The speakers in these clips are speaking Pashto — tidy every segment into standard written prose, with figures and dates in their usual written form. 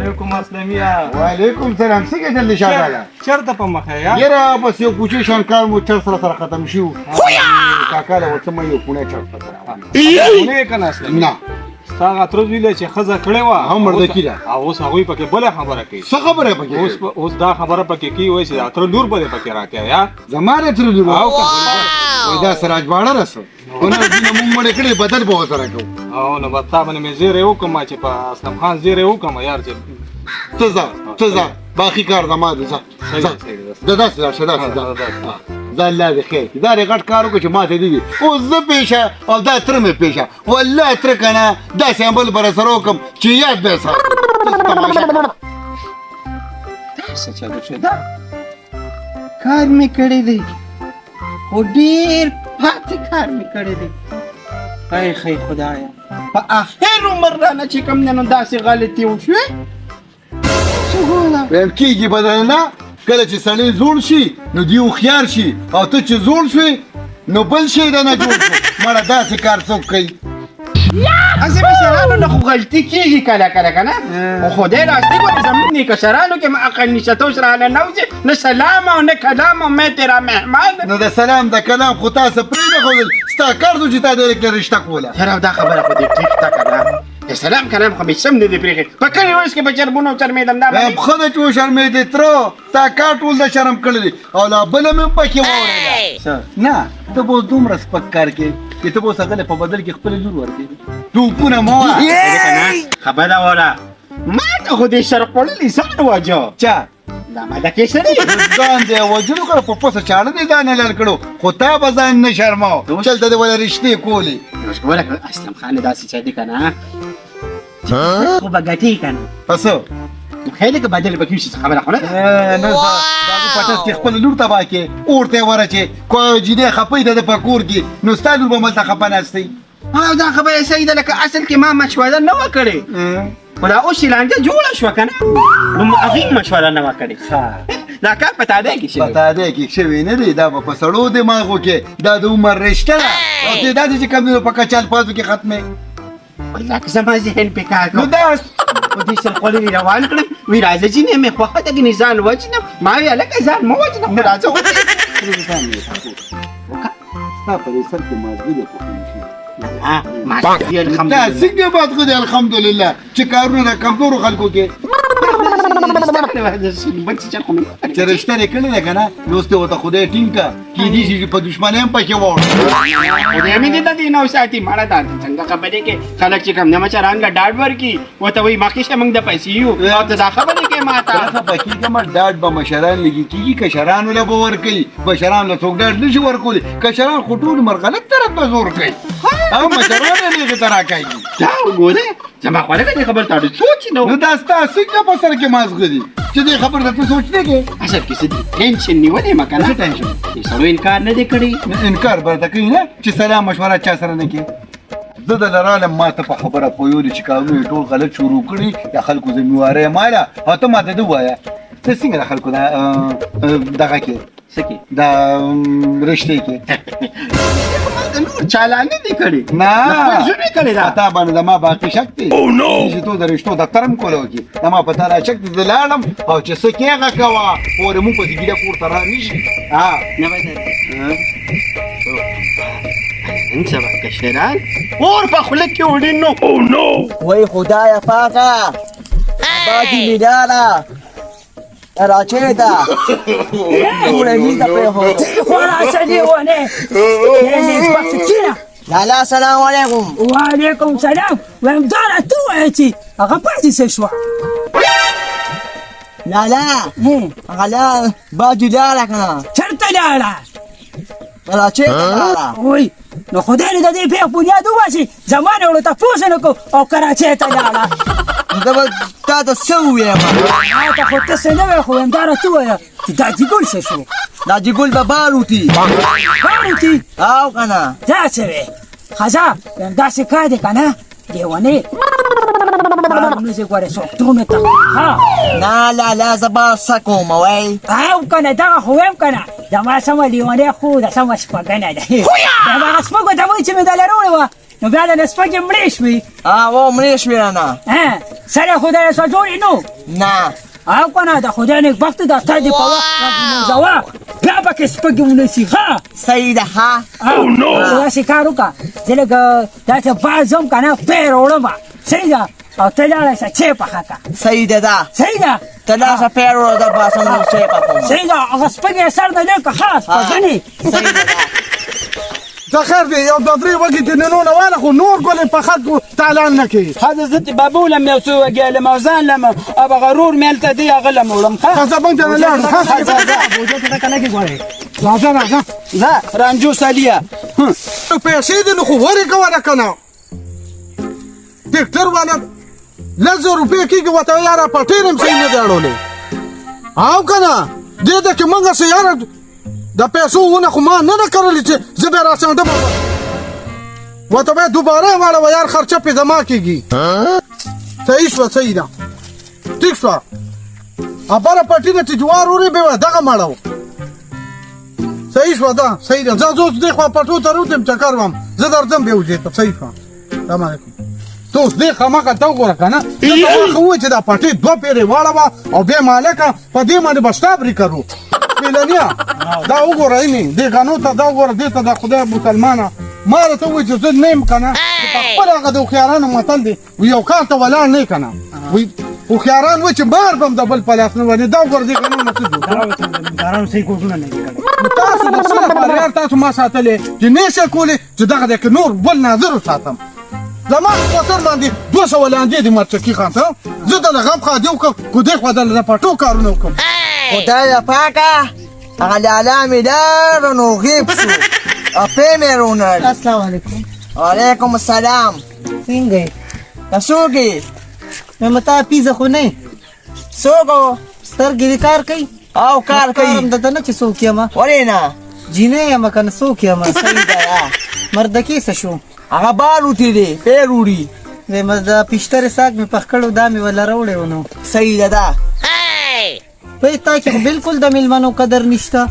وعلیکم السلام یا وعلیکم سلام. څنګه دلته شاده چرته په مخه یا یاره بس یو کوچی شانکار مو چر سره ختم شو کاکا له وڅ مې یو پونه چر سره نه کنه اسلام نه څنګه تر ویل چې خزه کړي وا هم مرده کیده او اوس هغه پکې بل خبره کوي څه خبره پکې اوس دا خبره پکې کی وای چې تر لور بده پکې راکې یا زماره تر دی او وای دا سراج باړه رسو ونه دې مونږ مړ کړي بدل به سره کو او نو بتا باندې مې زیره وکم چې په اسلام خان زیره وکم یار چې تزا باقي کار زماده دا شدا دا الله دې خیر دا رې غټ کارو کو چې ماته دي او زه پېښه او دا تر مې پېښه والله تر کنه دا سیمبل بر سره کوم چې یاد به سره څه چلو شو دا کار مې کړی دی خو ډېر پاتې کار مې کړی دی خی خدایا په آخر عمر رانه چې کوم نه نو داسې غلطي وشوې څه وله ویم کېږي بدل نه کله چې سړی زوړ شي نو دی هوښیار شي او ته چې زوړ شوې نو بل شی د نه جوړ شو مړه داسې کار څوک کوي هسې مشرانو نه خو غلطي کېږي کله کله که نه خو خدای راستي ګورې زموږ نیکشرانو کې عقل نشتوش رانه نوځي نه سلام او نه کلام او مې تیرا مهمان نو د سلام د کلام خو تاسو پرې نه ښودل ستا کار شو چې تا ډېرې رشته کوله یاره دا خبره خو دې ټیک ده که نه د سلام کلام خو مې سم نه دی پرېښی په کلي اوس کې به چربونه او چرمېدم دا باندې ښه ده چې وشرمېدې تره تا کار ټول د شرم کړی دی او لا بله مې پکې واورېده نه ته به اوس دومره سپک کار کوې چې ته به اوس هغه په بدل کې خپلې لور ورکوې توپونه مه وایه خبره وره ما ته خو دې شرق خوړلي ځان وجه چا دا ما د کې سړی ځان دی وجلو کړه په پوسه چاړه دې ځان لړ کړو خو تا به ځان نه شرماو چلته دې ولا رشتې کولې اوس ګوره اسلم خان داسې چا دی که نه خو به ګټې که نه پس خیلی که بدل به کېږي څه خبره خو نه ده نه داغه پټس کې خپله لور تباه کې اور ته یې ورچې کو جینۍ خپۍ ده د په کور کې نو ستا لور به ملته خپه ناستئ دا خبره صحیح ده لکه اصل کې ما مشوره نه وه کړې خو دا اوس چې لانجه جوړه شوه که نه نو هغې مشوره نه وه کړې دا کار په تادی کې شوی په تادی کې شوی نه دی دا به په سړو دماغو کې دا د عمر رشته ده او ته داسې چې کوم په کچال پازو کې ختمې لکه زما ذهن پې کار نو کوم دا خو دې سرخوړلي روان کړم وی راځه جینۍ مې خوښه ده ګنې ځان وجنم ما وی هلکه ځان مه وجنه خو راځه ستا په دې سر کې مازغي دی الحمدلله څنګه مازغه دی الحمدلله چې کارونه د کمزورو خلکو کې چې رشته یې کړې ده که نه نو اوس ته ورته خدای ټینګ کړه کېدای شي چې په دښمنۍ هم پکې واوړي خدای مې دې ته دې نه وساتي ماړه دا څنګه خبرې کې خلک چې کوم نه مشران له ډاډ ورکړي ورته وایي مخکې شه موږ د پیسې یو او ته دا خبرې کوې ما ته خفه کېږم ډاډ به مشران لګي کېږي کشرانو له به ورکوي مشران له څوک ډاډ نه شي ورکولی کشران خو ټول عمر غلط طرف ته زور کوي او مشران یې هغې ته راکاږي دا وګوره زما خو هلکه دې خبرې ته اړ سوچ نه نو دا ستا څنګه په سر کې مازغه دي چې دې خبر ته ته سوچ نه کې اصل کې څه دي ټینشن نیولې ما که نه څه ټینشن دې سړو انکار نه دی کړی انکار به ته کوي نه چې سلام مشوره چا سره نه کوي زه دله رالم ما ته په خبره پوهېولې چې کارونه یې ټول غلط شروع کړي د خلکو ذمهواری یې ماله او ته ما ته ده ووایه ته څنګه د خلکو دغه کې څه کې د رشتې کې نور چالانې دي کړي نه خپل ژبې کړې ده تا باندې د ما باقي شک دی چې تو د رشتو دفتر هم کولی وکړي د ما په تا را شک دی زه لاړم او چې څه کې هغه کوه پورې مونږ پسې ګیله کور ته را نه شي نه به نن سبا کشران اور په خوله کې وړي نو وای خدایا پاکه باجی میدانا راچیدا ټول می ته په هو ولا سليوني يعني سبحان لالا السلام علیکم وعليكم السلام ومدار توعتي غبعتي سشوا لالا غلا باجی لالا کنه شرط لا راچیدا لالا وي نو خدای دې دې په بنیاد واشي زمانه ولته پوښتنه کو او کراچي ته لاله دا به تا ته سوې ما ته خو ته څنګه خو اندار ته وای دا دې ګل څه شو دا دې ګل به باروتی باروتی او کنه دا څه وي خزا دا څه کار دی کنه دیوانه موږ یې غواړو څوک ته ها نه لالا زبا سکوم وای او کنه دا خو هم کنه دا ما سم دیوانه خو دا سم شپګنه ده دا ما شپګو ته وای چې مې دلرونه و نو بیا د نسپګې مړې شوې او مړې شوې نه ها سره خدای سره جوړې نو نه او کنه د خدای نیک بخت د تا دی په وخت زوا بیا پکې سپږې ونیسي ښه صحیح ده ها داسې کار وکړه زه لږ داسې بار ځم که نه پیر وړم صحیح ده او ته لاړه شه چای پخه کړه صحیح ده دا صحیح ده ته لاړه پیر وړه د باسم چای پخوم صحیح ده هغه سپږې سر نه لږ ښه سپږنې صحیح ده ته خیر دی یو دوه درې وږي دې ننونه واله خو نور ګلې په خلکو تعلان نه کوي هذا زدت بابولم يا سو قال موزان لما ابغى غرور مالته دي اغلم ولم خا ښځه موږ ته نه لاړو راځه راځه لا رانجو ساليه پیسې دې نو خو ورې کوله که نه ټیکټر والا 1000 روپۍ کېږي ورته یاره پټیر هم صحیح نه دی اړولی او که نه دې ده کې موږ هسې یاره د پیسو ونه خو ما نه ده کرلې چې زه بیا راسنډم ورته باید دوباره یې واړوه یار خرچه پې زما کېږي صحیح شوه صحیح ده ټیک شوه بله پټي نه چې جوار وړې بیا به دغه مړو صحیح شوه ده صحیح ده زه اوس دې خوا پټو ته روتم چکر وم زه درځم بیا وجې ته صحیح شوه سلام علیکم ته اوس دې خامخا ته وګوره که نه دلته واښه ووایي چې دا پټۍ 2 پیرې واړوه او بیا مالکه په دې باندې به شټابري کرو پیلنیا دا وګوره اینې دې غنو ته دا وګوره دې ته د خدای مسلمانه ما راته ووایي چې زه نه یم که نه چې په خپل هغه د هوښیارانو متل دی یو کار ته ولاړ نه یې که نه وایي هوښیاران وایي چې مار به هم د بل په لاس نه ونې دا وګوره دې غنو نه څه جوړ تاسو د څه لپاره یار تاسو ما ساتلې چې نه شئ کولی چې دغه دی که نور بل ناظر وساتم زما په سر باندې 200 لاندې دي مرچکي خان ته زه د غم خادي وکړم کو دې خوا د پټو کارونه وکړم خدای پاکه هغه لالا مې لاړ نو غیب شو او پې مې رونړ السلام عليكم وعلیکم السلام څنګه څوک یې مې متا پیزه خو نه څوک و سترګې کار کوي او کار کوي دته نه چې څوک یم ولې نه جینې یم کنه څوک یم صحیح ده مردکی څه شو هغه بال وتی دی پیر وړي زما د پیشتر ساګ مې پخ کړو دا مې ولا راوړې ونه صحیح ده دا په تا کې بالکل د میلمنو قدر نشته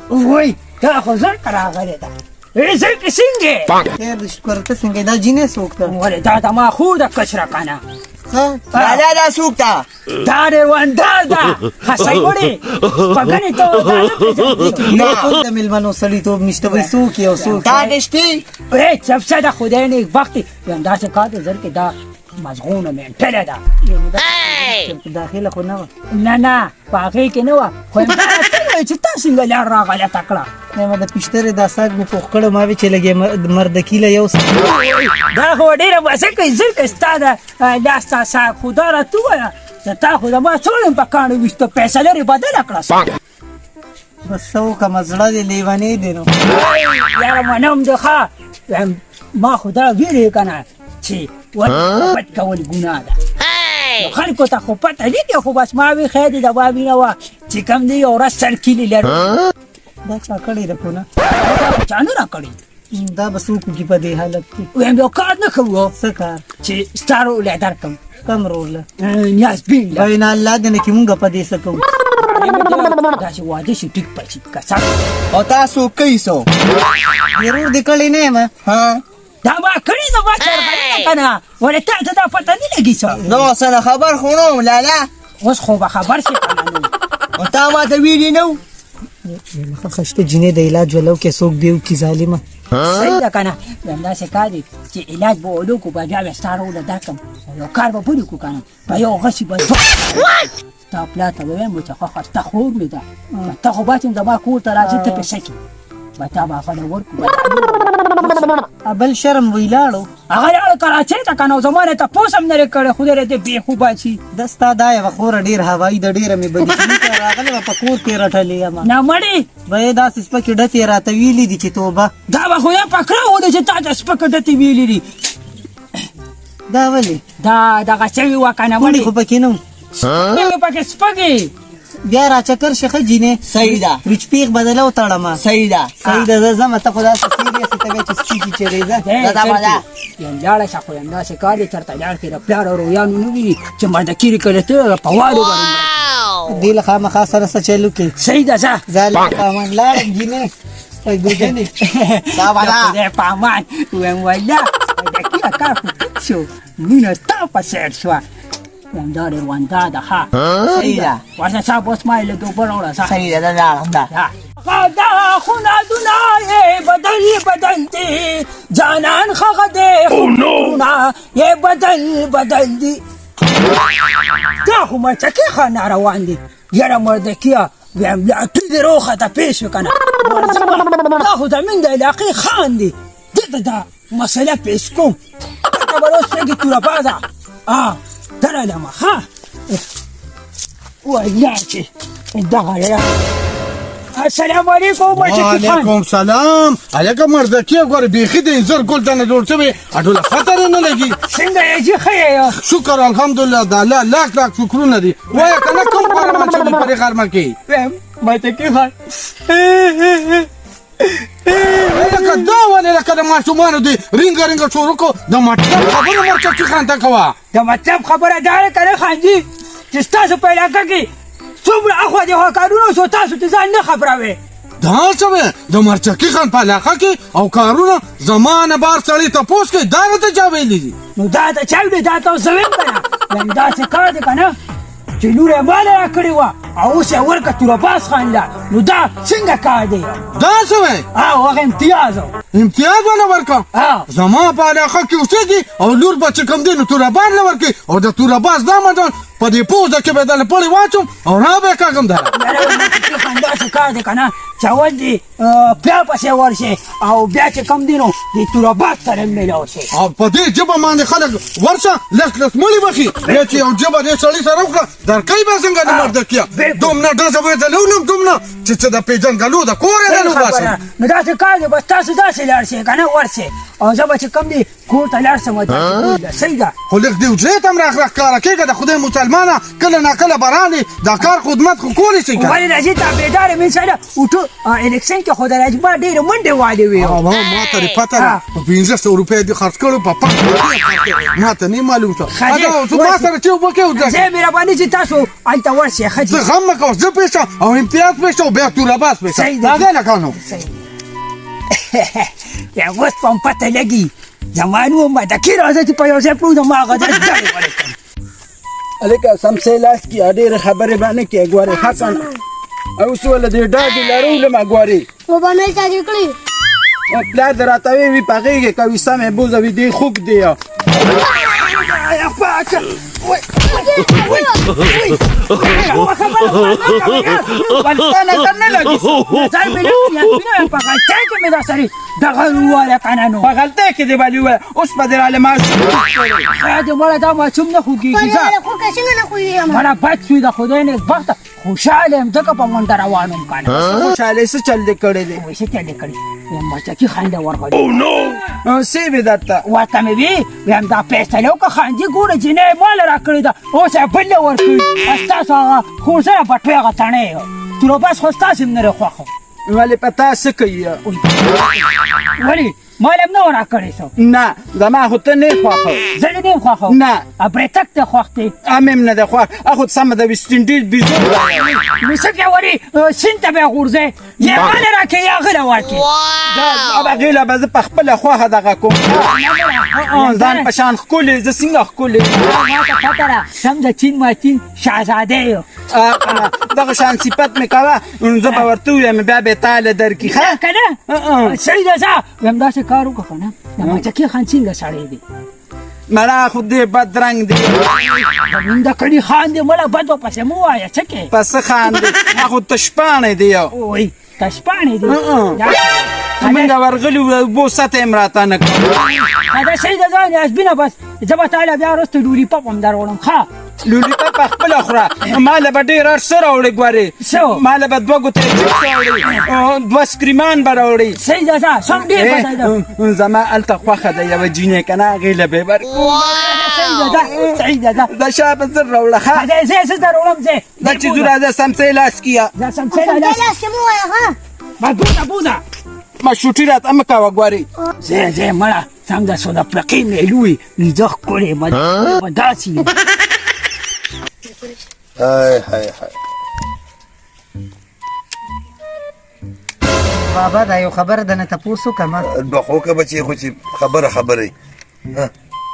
وای دا خو زر راغلی ده زه کې څنګه خیر دې شکر ته څنګه دا جینې څوک ته ولې دا د ما خو د کشره کنه لالا دا څوک ته دا رواندا ده خسای وړي پګنې ته نه ټول د میلمنو سړیتوب نشته وای څوک یو څوک تا نشتی اے چفسه د خدای نیک بختي دا څه کار دی زر کې دا مزغونه مې ټله ده داخله خو نه و نه نه پاغې کې نه و خو دا څنګه چې تاسو څنګه لار راغله تکړه ما د پیشتر دا ساګ مې پوخ کړو ما وی چې لګي مردکی له یو دا خو ډیره واسه کوي زر کې ستاده دا ساسا خدا را تو تا خو دا ما څوم په کانو وشته پیسې لري بدل کړه بس سو کوم زړه دی لیوانې دی نو یاره منم ده ښه ما خو دا ویلې که نه چې پټ کول ګناه ده نو خلکو ته خو پته لګي خو بس ما وی خیر دی د بابینه وه چې کوم دی یو ورځ سرکیلي لرو دا چا کړی ده خو نه چا نه راکړي دا به څوک وکړي په دې حالت کې ویم یو کار نه کوو څه کار چې ستا رول یې درکړم کم رول نیاز بین له وای نه الله دې نه کې مونږ په دې څه کوو داسې واده شي ټیک پچي کسا او تاسو کوي څو ضرور دې کړی نه یم ها دا ما کړي نو ما چرغلې که نه ولې تا ته دا پته نه لګي څه نو سره خبر خو نه وم لالا اوس خو به خبر شي که نه نو او تا ماته ویلي نه و مخه خشته جینې د علاج ولو کې څوک دی وکړي ظالمه صحیح ده که نه همداسې کار دی چې علاج به ولو کړو به بیا به ستا روله درکړم یو کار به پورې کړو که نه په یو غشي به ستا پلار ته به ویم چې ښه ستا خور مې ده ته خو باسم زما کور ته راځې ته پیسې کړي به تا به هغه له ورکړو بل شرم ویلاړو هغه لاړو کراچۍ ته که نه زما نه تپوس هم نه یې کړی خدای دې بېخوبه شي دا ستا دا یوه خوره ډېر هوایي ده ډېره مې بدي راغلې وه په کور کې رټلې یم نه مړې به یې داسې سپکې ډتې راته ویلي دي چې توبه دا به خو یا پکړه ودې چې تا ته سپکه ډتې ویلي دي دا ولې دا دغه شوي وه که نه ولې مړې خو پکې نه وم مې پکې سپکې بیا راچکر شي ښه جینې صحیح ده ویچ پیغ بدله وتړمه صحیح ده صحیح ده زه ځمه ته خو داسې سیریس ته بیا چې سپیکي چېرې ځه دا مزه یم لاړه شه خو همداسې کار دی چېرته لاړ کړې د پلار او رویانو نه وي چې مردکي کړې ته په وارو باندې دې له خامخا سره څه چل وکړي صحیح ده ځه ظالم په امان لاړم جینې ګوجنې خدای په امان ویم والله مردکي کار خو ټیک شو مینه ستا په سیر شوه ویم دا رواندا ده ها صحیح ده ورشه صاحب اوس ما له دوبه راوړه صاحب صحیح ده لاړم ده خدا خونا دنیا بدل دی جانان خغ دی خونا یہ بدل دی دا خو مرچکی خانه روان دی یاره مردکیه ویم لاکی دی روخه تا پیش بکنه دا خو زمین د علاقی خان دی دته دا مسئله پیش کوم دته بروز سگی تورا بازا دره لما ها ویا چی دغه السلام علیکم وعلیکم سلام علیکم مردکی ګور بیخي د انځر ګل دنه جوړ شوی اډوله خطر نه لګي څنګه یې چې خیر شکر الحمدلله د الله لاک شکرونه دي وای کنه کوم کار ما چې په غرمه کې ماته کې خان لکه دا ولې لکه د ماشومانو دی رینګ شروع کو د مطلب خبره مرچکی خان ته کوه د مطلب خبره دا کړه خانجي چې تاسو په علاقه کې څومره اخوا دغه کارونه شو تاسو ته ځان نه خبروي دا څه د مرچکی خان په علاقه کې او کارونه زمانه بار سړی تپوس کې دا ته چا ویلي دي نو دا ته چا ویلي دا تاسو ویم کنه دا څه کار دی کنه چې لور یې مال راکړې وه او اوس یې ورکړه تورباز خان له نو دا څنګه کار دی دا څه وی هغه امتیاز امتیاز ونه ورکړه زما په علاقه کې اوسېږي او لور به چې کوم دی نو توربان له ورکړي او د تورباز دا مډال په دې پوزه کې به دله پړې واچوم او را به یې کاږم دله داسې کار دی که نه چې اول دې بیا پسې ورشي او بیا چې کوم دی نو د تورباز سره میلاو شي او په دې ژبه باندې خلک ورشه لس مړي بخي بیا چې یو ژبه دې سړي سره وکړه درکوي به څنګه د مردکیه دومره ډزه به یې ته نه ولم دومره چې څه د پېژنګلو د کور یې نه وباسي نو داسې کار دی بس تاسو داسې لاړ شئ که نه ورشئ او زه به چې کوم دی کور ته لاړ شم صحیح ده خو لږ دې حجرې ته هم راښکاره کېږه د خدای مسلمانه کله ناکله به رانې دا کار خدمت خو کولی شي که ولې راځي تابعدار مې سره الیکشن کې خو د راجبا ډېرې منډې والې وې ما ته دې پته ده په 1500 روپۍ دې خرڅ کړو په ما ته نه معلوم شو ما سره چې اوبه کې زه مهرباني چې تاسو هلته ورشئ ښه زه غم مه کوه زه پېښ شم او امتیاز پېښ شم او بیا تورباز پېښ شم دا دی لکه نو یا اوس په هم پته لګي زما نوم به دکې راځه چې په یو ځای پرېږدم ما هغه ځای ډډې ورکړم هلکه سمسۍ لاس کې ډېرې خبرې به نه کوې ګورې حسن اوس وله دې ډاډې لرولم ګورې وبانه چاچي کړی او پلار دې راته وی په هغې کې کوي سمې بوزه وي دې خوږ دی ستا نظر نه لګي نظر مې نه لګي په غلطۍ کې مې دا سړي دغه وواله کنه نو په غلطۍ کې دې ولې وویل اوس به دې راله ماشوم خیر دې مړه دا ماشوم نه خوږېږي ځه خو که څنګه نه خوږېږم مړه بد شوي د خدای نېکبخته خوشحاله یم ځکه په منډه روان یم که نه خوشحالۍ څه چل دې کړی دی وایي څه چل یې کړي ویم مرچکي خنده ورغلې څه وې درته ورته مې وي ویم دا فیصله وکړه خاندي ګوره جینۍ یې ماله راکړې ده اوس یې بل له ورکړي ستاسو هغه خور سره بټوې هغه تڼۍ تورباز خو ستاسې هم نه خوښه ولې په تا څه کوي ولې مال هم نه و راکړی څه نه زما خو ته نه خوښه زه دې نه یم خوښه نه برېتک ته خوښ دی ام هم نه ده خوښ اخو سمه د ویسټ انډیز بیزو نو څه کې ورې سیند ته به یې غورځئ یا ماله راکړې یا هغه له ورکړې دا هغې له به زه په خپله خوښه دغه کوم ځان په شان ښکلې زه څنګه ښکلې ما ته پته ده سم د چین ماچین شهزاده یو دغه شان صفت مې کوه زه به ورته ووایم بیا به یې تاله درکړي ښه که نه سړي ده ځه ویم داسې کار وکړه که نه د مرچکي خان څنګه سړی دی مړه خو دې بدرنګ دی زمونږ د کلي خان دی مړه بد ورپسې مه ووایه څه کې په څه خان دی هغه تشپاڼی دی یو وایي تشپاڼې دی موږ ورغلي وو اوبو سطح یې راته نه کړه دا صحیح ده ځان یاسبینه بس زه به تاله بیا وروسته لولیپاپ هم در وړم ښه لولیپاپ په خپله خوره ما له به ډېر هر څه راوړې ګورې ما له به 2 ګوتې چپس راوړې 2 سکریمان به راوړې صحیح ده ځه سم ډېر بد ده زما هلته خوښه ده یوه جینۍ که نه هغې له به یې ورکړو صحیح ده ځه دا شا به زر راوړه ښه زه در وړم ځه دا چې ځو راځه سمسۍ لاس کیه دا سمسۍ لاس لاس کې مو وایه ها بوزه بوزه ما شوټي راته مه کوه ګورې زه مړه سم ده سودا پلقې مې لوی زه ښکلې به داسې یم بابا دا یو خبره ده نه تپوس وکړم بخو که بچې خو چې خبره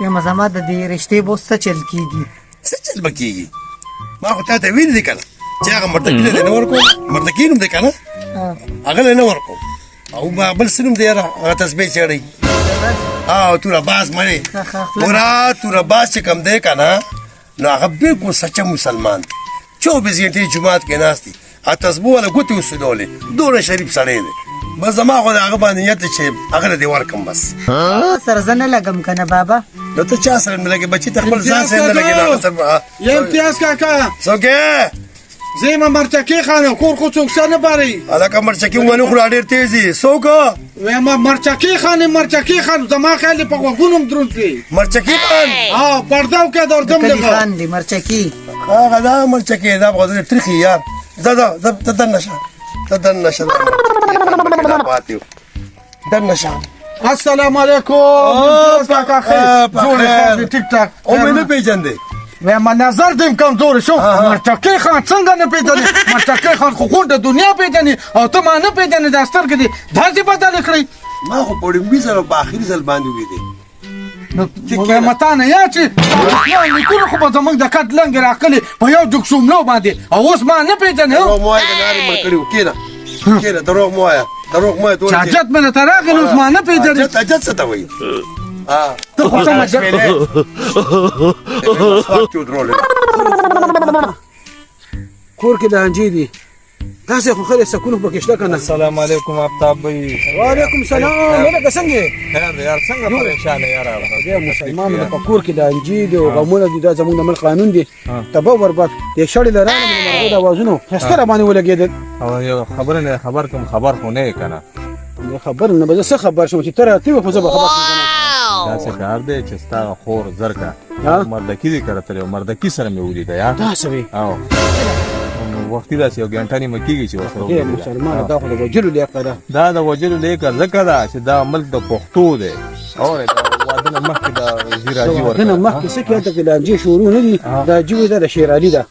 یم زما د دې رشتې به اوس څه چل کېږي څه چل به کېږي ما خو تا ته ویلي دي که نه چې هغه مردکي له نه ورکوم مردکي نوم دی که نه هغه له نه ورکوم او بل څه نوم دی یاره هغه تسبیح چېړئ او توره باز مړې ګوره توره باز چې کوم دی که نه نو هغه بلکل سچه مسلمان دی 24 غنټې جومات کې ناست دي تسبو والا ګوتې وسودولې دونه شریف سړی دی بس زما خو د هغه باندې نیت دی چې هغه له دې ورکړم بس سره زه نه لګم که نه بابا نو ته چا سره نه لګې بچي ته خپل ځان سره نه لګې د هغه سره یا امتیاز کاکا څوک یې زه یم مرچکي خانه کور خو څوک شته نه باري هلکه مرچکي ونه خوري ډېر تېز دي څوک وایم مرچکي خان زما خیال دی په غوږونو هم دروند کړي مرچکي خان پرده وکړه درځم کلي لږه خان دی مرچکي هغه دا مرچکي دا په غوږ تریخي یار ته دننه شه ته دننه شه پاتې و دننه شه السلام علیکم امتیاز کاکا خیر جوړې ټیک ټاک او مې نه پېژندې وایم نظر دیم کمزور شو مرچکي خان څنګه نه پیژنې مرچکي خان خو غونډه دنیا پیژنې او ته ما نه پیژنې دا سترګې دي داسې بدلې کړئ ما خو په ډېمبي ځل په آخري ځل باندې ولیدې وایم تا نه یا چې نیکونه خو به زموږ د کټ لنګې راکلې په یو جګ شوملو باندې او اوس ما نه پیژنې دروغ مه وایه که نارې مړ کړي وو کښېنه دروغ مه وایه چې حاجت مې درته راغی نو اوس ما نه پیژنې حاجت څه ته وایي ته خو څه مجل کور کې د انجی دي داسې خو خیر سکون پکې شته کنه السلام علیکم آفتاب بھائی وعلیکم السلام لکه څنګه خیر یار څنګه پریشان یار د مسلمانانو په کور کې د انجی دي او غمونه دي دا زموږ د ملک قانون دي تبه برباد د شړې لرانه مرغو د اوازونو هستره باندې ولګېدل او یو خبر کوم خبر خو نه کنه خبر نه به څه خبر شوم چې تر تی په ځبه خبر دا څه کار دی چې ستا خور زرکا مردکی دي کړتل او مردکی سره مې ولید یا دا سوي او وختي دا چې یو ګنټه نیمه کېږي چې ورسره مسلمان دا خو د وجلو لیاقه ده دا د وجلو لیکه ځکه ده چې دا ملک د پښتو دی او دا واده نه مخکې د وزیر حاجي ورکړه نه مخکې څه کې د لانجې شروع نه دي دا جوړ ده د شیر علي ده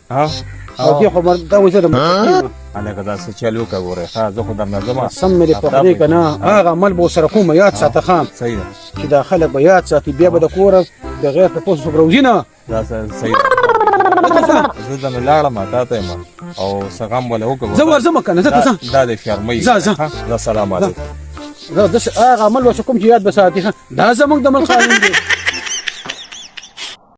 او دې خو دا وزیر مرکه هلکه دا څه چل وکړه ګورې ښه زه خو درنه ځم سم مې په خدای که نه هغه عمل به ورسره کوم یاد ساته خام صحیح ده چې دا خلک به یاد ساتي بیا به د کوره د غیر تپوس څوک راوځي نه دا صحیح ده زه ځم لاړم تا ته یم او څه غم وله وکړه زه ورځم که نه زه ته ځه دا د شرمۍ ځه سلام علیکم زه هغه عمل وسه کوم چې یاد به ساتي دا زموږ د ملک قانون دی